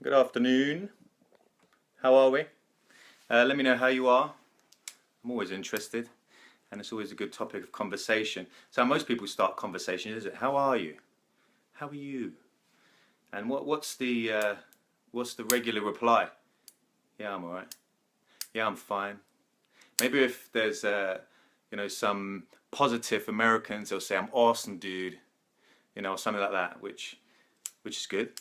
Good afternoon. How are we? Let me know how you are. I'm always interested, and it's always a good topic of conversation. So how most people start conversations, is it? How are you? How are you? And what's the regular reply? Yeah, I'm alright. Yeah, I'm fine. Maybe if there's some positive Americans, they'll say I'm awesome, dude. Or something like that, which is good.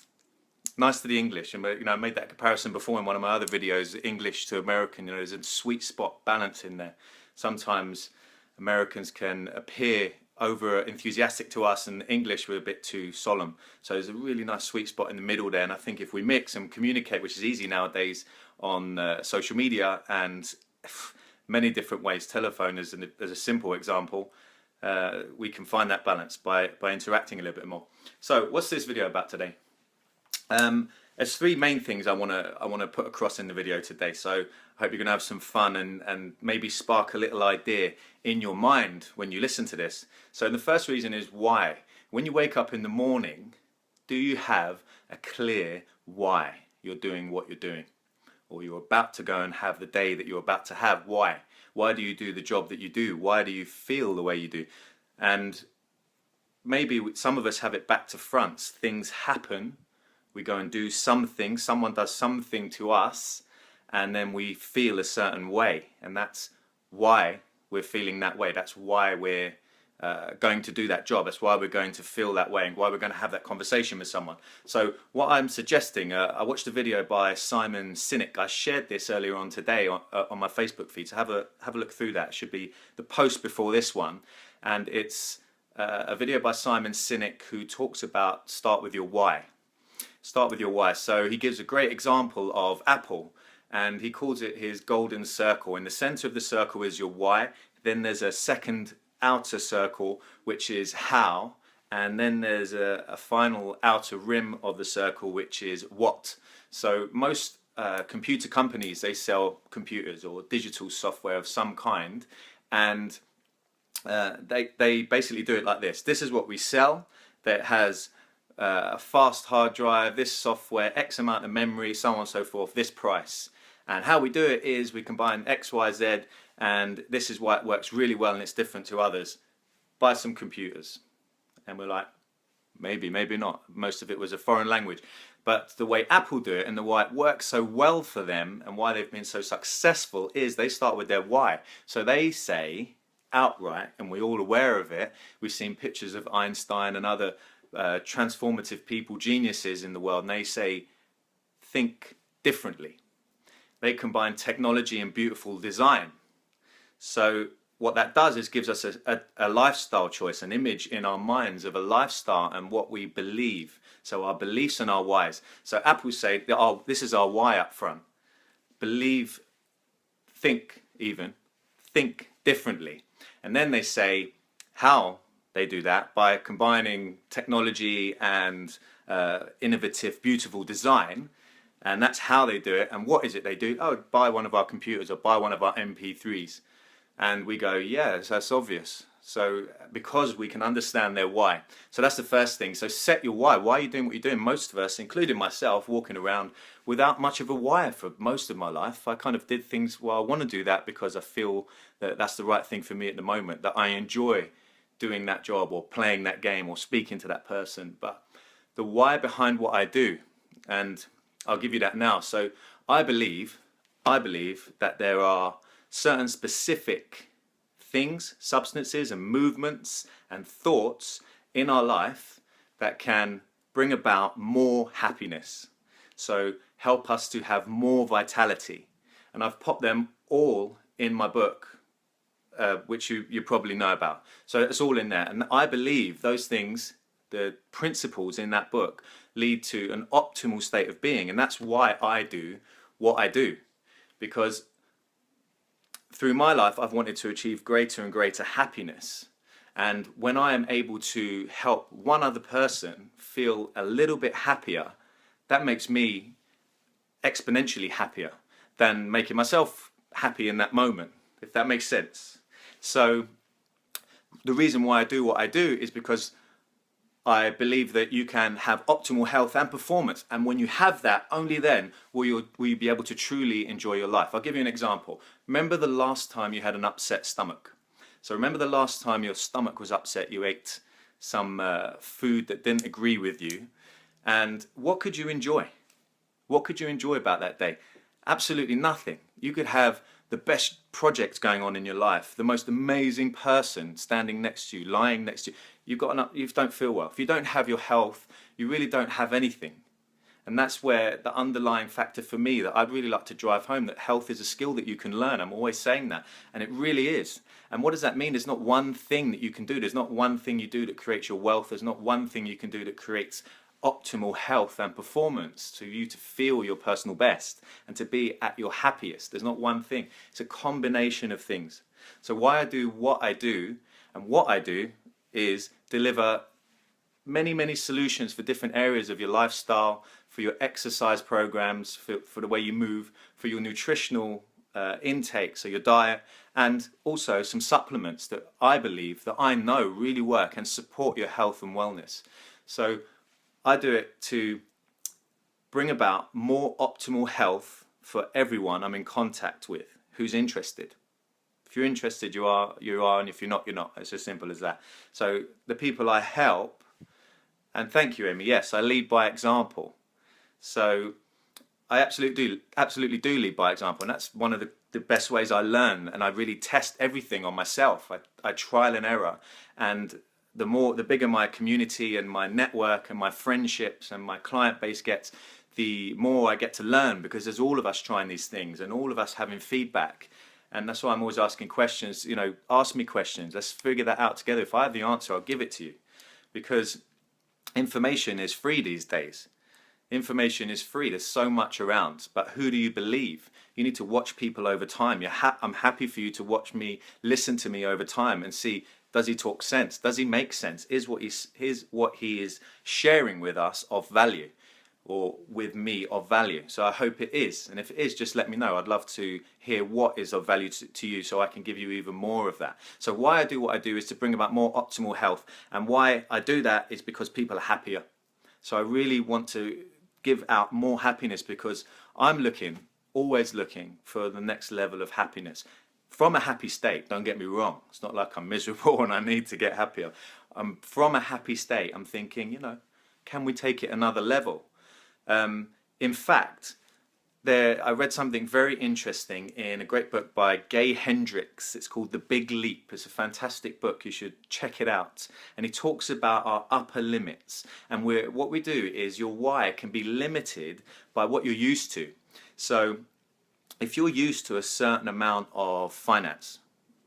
Nice to the English, and I made that comparison before in one of my other videos, English to American. There's a sweet spot balance in there. Sometimes Americans can appear over enthusiastic to us, and English we're a bit too solemn. So there's a really nice sweet spot in the middle there, and I think if we mix and communicate, which is easy nowadays on social media and many different ways, telephone as a simple example, we can find that balance by interacting a little bit more. So what's this video about today? There's three main things I want to put across in the video today, so I hope you're going to have some fun and maybe spark a little idea in your mind when you listen to this. So the first reason is why. When you wake up in the morning, do you have a clear why you're doing what you're doing? Or you're about to go and have the day that you're about to have. Why? Why do you do the job that you do? Why do you feel the way you do? And maybe some of us have it back to front. Things happen. We go and do something, someone does something to us, and then we feel a certain way. And that's why we're feeling that way. That's why we're going to do that job. That's why we're going to feel that way and why we're going to have that conversation with someone. So what I'm suggesting, I watched a video by Simon Sinek. I shared this earlier on today on my Facebook feed. So have a look through that. It should be the post before this one. And it's a video by Simon Sinek who talks about start with your why. Start with your why. So he gives a great example of Apple, and he calls it his golden circle. In the center of the circle is your why. Then there's a second outer circle, which is how. And then there's a final outer rim of the circle, which is what. So most computer companies, they sell computers or digital software of some kind. And they basically do it like this. This is what we sell that has a fast hard drive, this software, X amount of memory, so on and so forth, this price. And how we do it is we combine X, Y, Z, and this is why it works really well and it's different to others. Buy some computers. And we're like, maybe, maybe not. Most of it was a foreign language. But the way Apple do it and the why it works so well for them and why they've been so successful is they start with their why. So they say outright, and we're all aware of it, we've seen pictures of Einstein and other transformative people, geniuses in the world, and they say think differently. They combine technology and beautiful design. So what that does is gives us a lifestyle choice, an image in our minds of a lifestyle and what we believe. So our beliefs and our whys. So Apple say, oh, this is our why up front. Believe, think differently. And then they say how they do that by combining technology and innovative, beautiful design. And that's how they do it. And what is it they do? Oh, buy one of our computers or buy one of our MP3s. And we go, yeah, that's obvious. So because we can understand their why. So that's the first thing. So set your why. Why are you doing what you're doing? Most of us, including myself, walking around without much of a why for most of my life. I kind of did things, well, I want to do that because I feel that that's the right thing for me at the moment, that I enjoy doing that job or playing that game or speaking to that person. But the why behind what I do, and I'll give you that now. So I believe that there are certain specific things, substances and movements and thoughts in our life that can bring about more happiness. So help us to have more vitality. And I've popped them all in my book, which you probably know about. So it's all in there. And I believe those things, the principles in that book, lead to an optimal state of being. And that's why I do what I do. Because through my life, I've wanted to achieve greater and greater happiness. And when I am able to help one other person feel a little bit happier, that makes me exponentially happier than making myself happy in that moment, if that makes sense. So the reason why I do what I do is because I believe that you can have optimal health and performance, and when you have that, only then will you be able to truly enjoy your life. I'll give you an example. Remember the last time you had an upset stomach? So remember the last time your stomach was upset, you ate some food that didn't agree with you, and what could you enjoy? What could you enjoy about that day? Absolutely nothing. You could have the best project going on in your life, the most amazing person standing next to you, lying next to you. You don't feel well. If you don't have your health, you really don't have anything. And that's where the underlying factor for me that I'd really like to drive home, that health is a skill that you can learn. I'm always saying that, and it really is. And what does that mean? There's not one thing that you can do. There's not one thing you do that creates your wealth. There's not one thing you can do that creates optimal health and performance to you to feel your personal best and to be at your happiest. There's not one thing. It's a combination of things. So why I do what I do, and what I do is deliver many solutions for different areas of your lifestyle, for your exercise programs, for the way you move, for your nutritional intake, so your diet, and also some supplements that I believe, that I know really work and support your health and wellness. So I do it to bring about more optimal health for everyone I'm in contact with who's interested. If you're interested, you are, and if you're not, you're not. It's as simple as that. So the people I help, and thank you, Amy, yes, I lead by example. So I absolutely do lead by example, and that's one of the best ways I learn, and I really test everything on myself. I trial and error, and the bigger my community and my network and my friendships and my client base gets, the more I get to learn, because there's all of us trying these things and all of us having feedback. And that's why I'm always asking questions. You know, ask me questions. Let's figure that out together. If I have the answer, I'll give it to you, because information is free these days. Information is free. There's so much around, but who do you believe? You need to watch people over time. I'm happy for you to watch me, listen to me over time, and see, does he talk sense? Does he make sense? Is what he is sharing with us of value, or with me of value? So I hope it is, and if it is, just let me know. I'd love to hear what is of value to you, so I can give you even more of that. So why I do what I do is to bring about more optimal health, and why I do that is because people are happier. So I really want to give out more happiness, because I'm always looking for the next level of happiness from a happy state. Don't get me wrong, it's not like I'm miserable and I need to get happier. From a happy state, I'm thinking, can we take it another level? In fact, I read something very interesting in a great book by Gay Hendricks. It's called The Big Leap. It's a fantastic book. You should check it out. And he talks about our upper limits. And what we do is, your why can be limited by what you're used to. So if you're used to a certain amount of finance,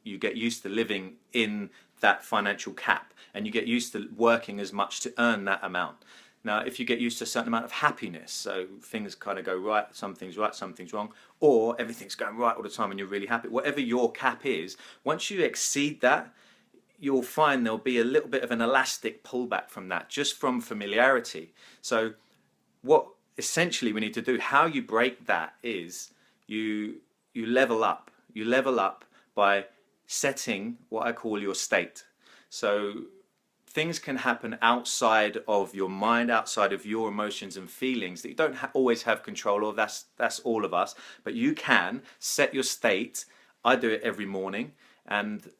you get used to living in that financial cap, and you get used to working as much to earn that amount. Now, if you get used to a certain amount of happiness, so things kind of go right, something's wrong, or everything's going right all the time and you're really happy, whatever your cap is, once you exceed that, you'll find there'll be a little bit of an elastic pullback from that, just from familiarity. So what essentially we need to do, how you break that, is you level up. You level up by setting what I call your state. So things can happen outside of your mind, outside of your emotions and feelings that you don't always have control of. That's all of us. But you can set your state. I do it every morning, and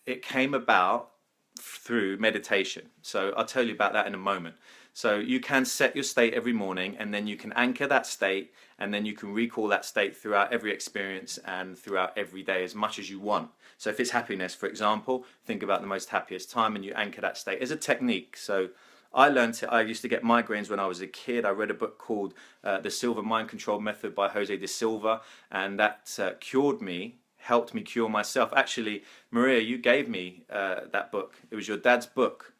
it came about through meditation. So I'll tell you about that in a moment. So you can set your state every morning, and then you can anchor that state, and then you can recall that state throughout every experience and throughout every day as much as you want. So if it's happiness, for example, think about the most happiest time and you anchor that state. It's a technique. So I used to get migraines when I was a kid. I read a book called The Silva Mind Control Method by Jose De Silva, and that cured me, helped me cure myself. Actually, Maria, you gave me that book. It was your dad's book.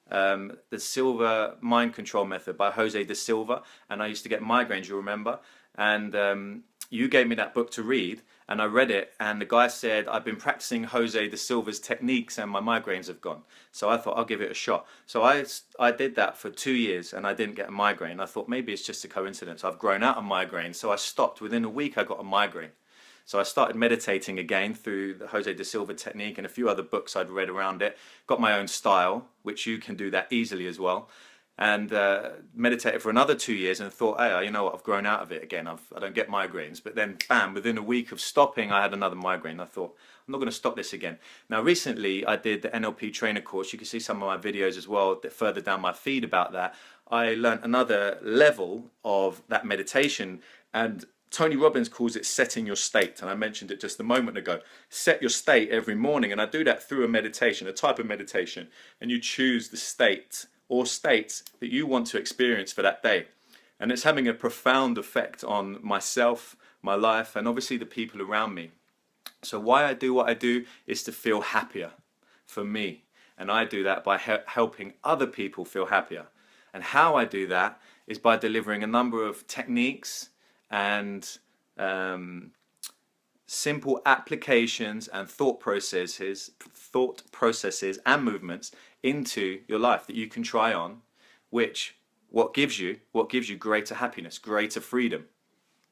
The Silva Mind Control Method by Jose De Silva, and I used to get migraines, you remember, and you gave me that book to read, and I read it, and the guy said, I've been practicing Jose De Silva's techniques and my migraines have gone. So I thought, I'll give it a shot. So I did that for 2 years and I didn't get a migraine. I thought maybe it's just a coincidence. I've grown out of migraines. So I stopped. Within a week I got a migraine. So I started meditating again through the Jose da Silva technique and a few other books I'd read around it. Got my own style, which you can do that easily as well. And meditated for another 2 years and thought, hey, you know what, I've grown out of it again. I don't get migraines. But then, bam, within a week of stopping, I had another migraine. I thought, I'm not going to stop this again. Now, recently, I did the NLP trainer course. You can see some of my videos as well further down my feed about that. I learned another level of that meditation, and Tony Robbins calls it setting your state, and I mentioned it just a moment ago. Set your state every morning, and I do that through a meditation, a type of meditation, and you choose the state or states that you want to experience for that day. And it's having a profound effect on myself, my life, and obviously the people around me. So why I do what I do is to feel happier for me, and I do that by helping other people feel happier. And how I do that is by delivering a number of techniques and simple applications and thought processes and movements into your life that you can try on, which what gives you greater happiness, greater freedom.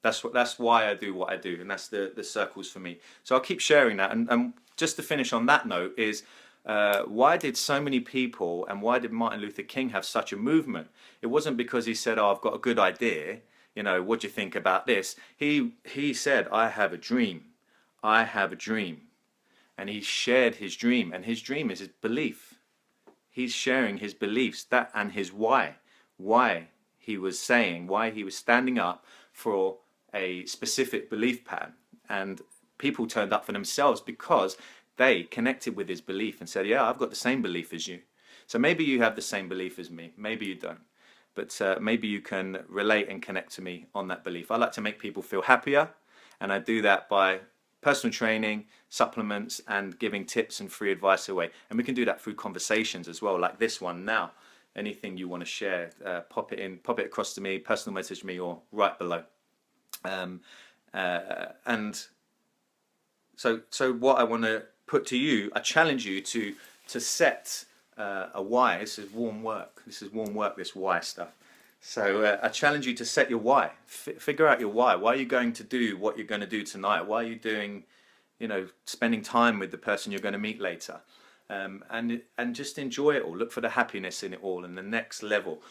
That's why I do what I do, and that's the circles for me. So I'll keep sharing that. And just to finish on that note is, why did so many people, and why did Martin Luther King have such a movement? It wasn't because he said, oh, I've got a good idea, you know, what do you think about this? He said, I have a dream. I have a dream. And he shared his dream, and his dream is his belief. He's sharing his beliefs, that and his why he was saying, why he was standing up for a specific belief pattern. And people turned up for themselves because they connected with his belief and said, yeah, I've got the same belief as you. So maybe you have the same belief as me, maybe you don't. But maybe you can relate and connect to me on that belief. I like to make people feel happier, and I do that by personal training, supplements, and giving tips and free advice away. And we can do that through conversations as well, like this one now. Anything you want to share, pop it across to me, personal message me, or right below. And so what I want to put to you, I challenge you to set a why. This is warm work. This why stuff. So I challenge you to set your why. Figure out your why. Why are you going to do what you're going to do tonight? Why are you doing, spending time with the person you're going to meet later? And just enjoy it all. Look for the happiness in it all. And the next level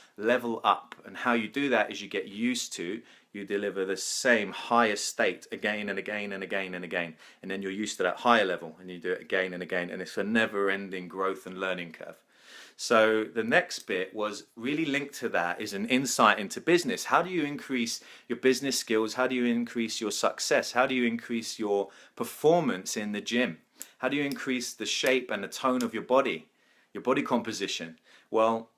up. And how you do that is you get used to, you deliver the same higher state again and again and again and again. And then you're used to that higher level, and you do it again and again. And it's a never-ending growth and learning curve. So the next bit was really linked to that, is an insight into business. How do you increase your business skills? How do you increase your success? How do you increase your performance in the gym? How do you increase the shape and the tone of your body composition? Well,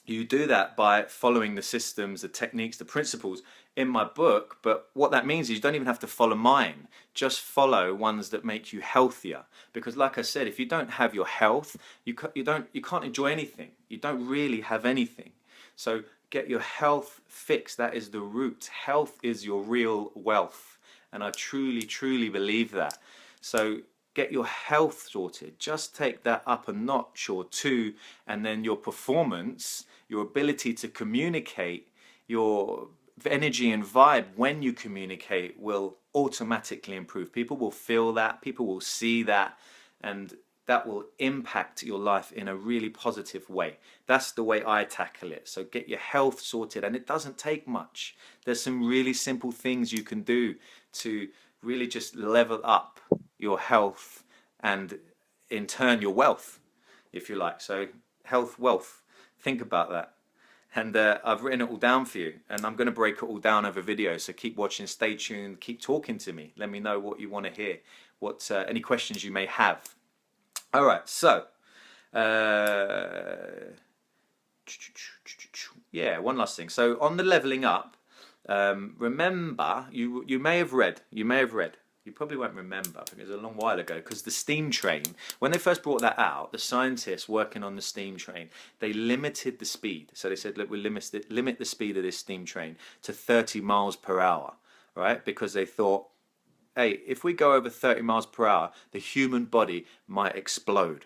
you do that by following the systems, the techniques, the principles in my book. But what that means is you don't even have to follow mine. Just follow ones that make you healthier. Because like I said, if you don't have your health, you can't enjoy anything. You don't really have anything. So get your health fixed. That is the root. Health is your real wealth. And I truly, truly believe that. So get your health sorted. Just take that up a notch or two, and then your performance, your ability to communicate, your energy and vibe when you communicate will automatically improve. People will feel that, people will see that, and that will impact your life in a really positive way. That's the way I tackle it. So get your health sorted, and it doesn't take much. There's some really simple things you can do to really just level up your health and in turn your wealth, if you like. So health, wealth, think about that. And I've written it all down for you, and I'm going to break it all down over video. So keep watching, stay tuned, keep talking to me. Let me know what you want to hear, what any questions you may have. All right, so yeah, one last thing. So on the leveling up, remember, you may have read, you probably won't remember because it was a long while ago, because the steam train, when they first brought that out, the scientists working on the steam train, they limited the speed. So they said, look, we'll limit the speed of this steam train to 30 miles per hour, right? Because they thought, hey, if we go over 30 miles per hour, the human body might explode.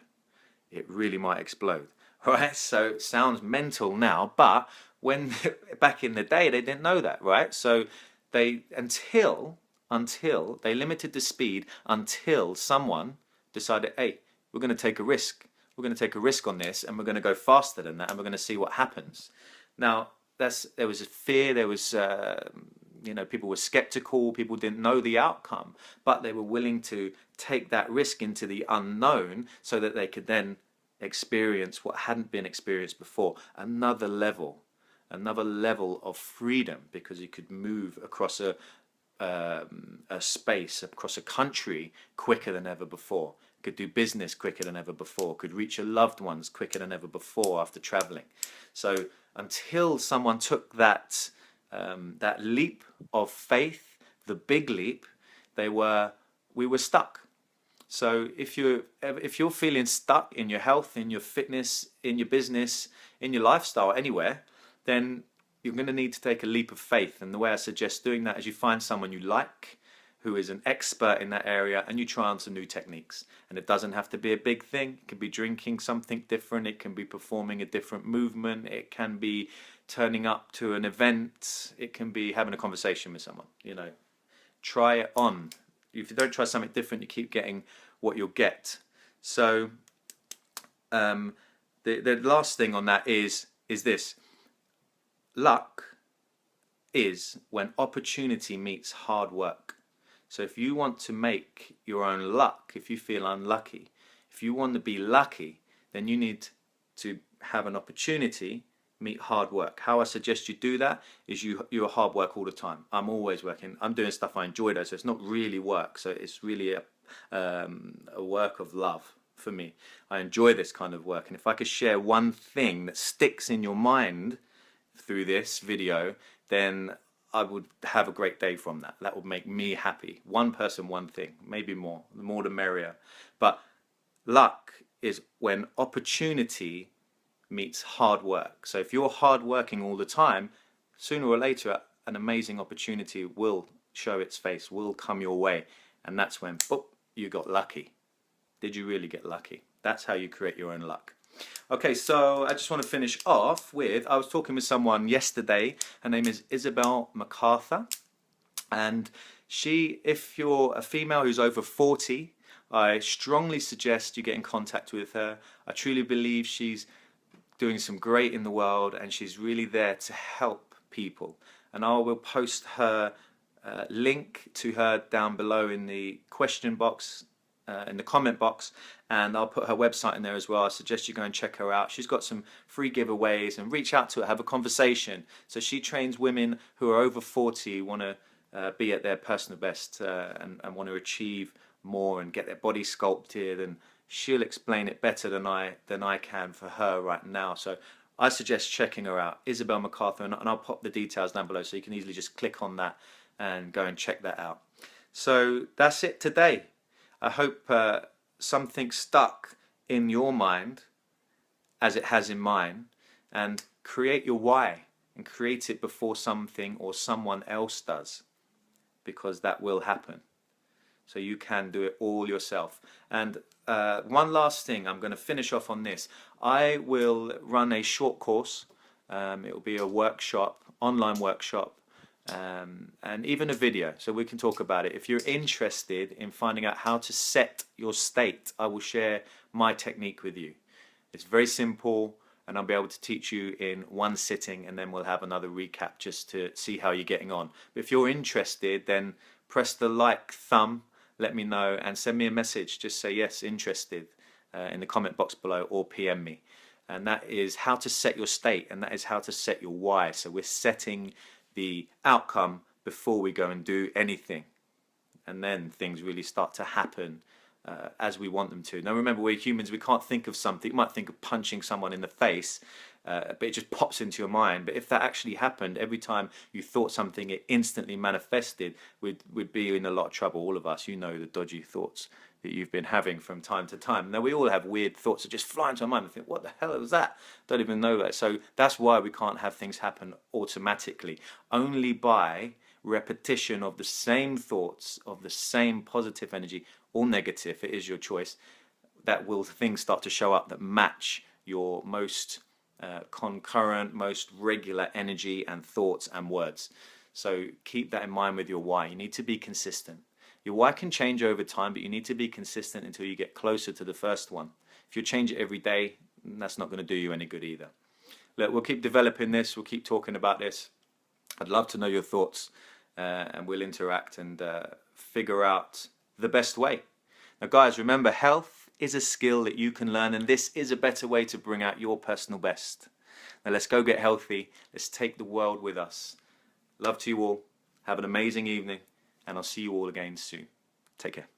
It really might explode, right? So it sounds mental now, but when back in the day, they didn't know that, right? So until until they limited the speed until someone decided, hey, we're going to take a risk. We're going to take a risk on this, and we're going to go faster than that, and we're going to see what happens. Now, there was a fear. There was, people were skeptical. People didn't know the outcome, but they were willing to take that risk into the unknown so that they could then experience what hadn't been experienced before. Another level of freedom, because you could move across a space, across a country quicker than ever before. Could do business quicker than ever before. Could reach your loved ones quicker than ever before after traveling. So until someone took that leap of faith, the big leap, we were stuck. So if you're feeling stuck in your health, in your fitness, in your business, in your lifestyle, anywhere, then you're going to need to take a leap of faith. And the way I suggest doing that is you find someone you like, who is an expert in that area, and you try on some new techniques. And it doesn't have to be a big thing. It can be drinking something different. It can be performing a different movement. It can be turning up to an event. It can be having a conversation with someone. Try it on. If you don't try something different, you keep getting what you'll get. So the last thing on that is this. Luck is when opportunity meets hard work. So if you want to make your own luck, if you feel unlucky, if you want to be lucky, then you need to have an opportunity meet hard work. How I suggest you do that is you're hard work all the time. I'm always working. I'm doing stuff I enjoy though, so it's not really work. So it's really a work of love for me. I enjoy this kind of work, and if I could share one thing that sticks in your mind through this video, then I would have a great day from that. That would make me happy. One person, one thing, maybe more. The more the merrier. But luck is when opportunity meets hard work. So if you're hard working all the time, sooner or later an amazing opportunity will show its face, will come your way. And that's when, boop, you got lucky. Did you really get lucky? That's how you create your own luck. Okay, so I just want to finish off with, I was talking with someone yesterday. Her name is Isabel MacArthur, and if you're a female who's over 40, I strongly suggest you get in contact with her. I truly believe she's doing some great in the world, and she's really there to help people. And I will post her link to her down below in the question box, in the comment box, and I'll put her website in there as well. I suggest you go and check her out. She's got some free giveaways, and reach out to her, have a conversation. So she trains women who are over 40, want to be at their personal best, and want to achieve more and get their body sculpted, and she'll explain it better than I can for her right now. So I suggest checking her out, Isabel MacArthur, and I'll pop the details down below so you can easily just click on that and go and check that out. So that's it today. I hope something stuck in your mind as it has in mine, and create your why, and create it before something or someone else does, because that will happen. So you can do it all yourself. And one last thing, I'm going to finish off on this. I will run a short course. It will be a workshop, online workshop, and even a video, so we can talk about it. If you're interested in finding out how to set your state, I will share my technique with you. It's very simple, and I'll be able to teach you in one sitting, and then we'll have another recap just to see how you're getting on. But if you're interested, then press the like thumb, let me know, and send me a message. Just say yes, interested, in the comment box below, or PM me. And that is how to set your state, and that is how to set your why. So we're setting the outcome before we go and do anything, and then things really start to happen as we want them to. Now remember, we're humans, we can't think of something. You might think of punching someone in the face, but it just pops into your mind. But if that actually happened, every time you thought something, it instantly manifested, we'd be in a lot of trouble, all of us. You know the dodgy thoughts that you've been having from time to time. Now we all have weird thoughts that just fly into our mind and think, what the hell was that? Don't even know that. So that's why we can't have things happen automatically. Only by repetition of the same thoughts, of the same positive energy or negative, it is your choice, that will things start to show up that match your most concurrent, most regular energy and thoughts and words. So keep that in mind with your why. You need to be consistent. Your why can change over time, but you need to be consistent until you get closer to the first one. If you change it every day, that's not going to do you any good either. Look, we'll keep developing this. We'll keep talking about this. I'd love to know your thoughts, and we'll interact and figure out the best way. Now, guys, remember, health is a skill that you can learn, and this is a better way to bring out your personal best. Now, let's go get healthy. Let's take the world with us. Love to you all. Have an amazing evening, and I'll see you all again soon. Take care.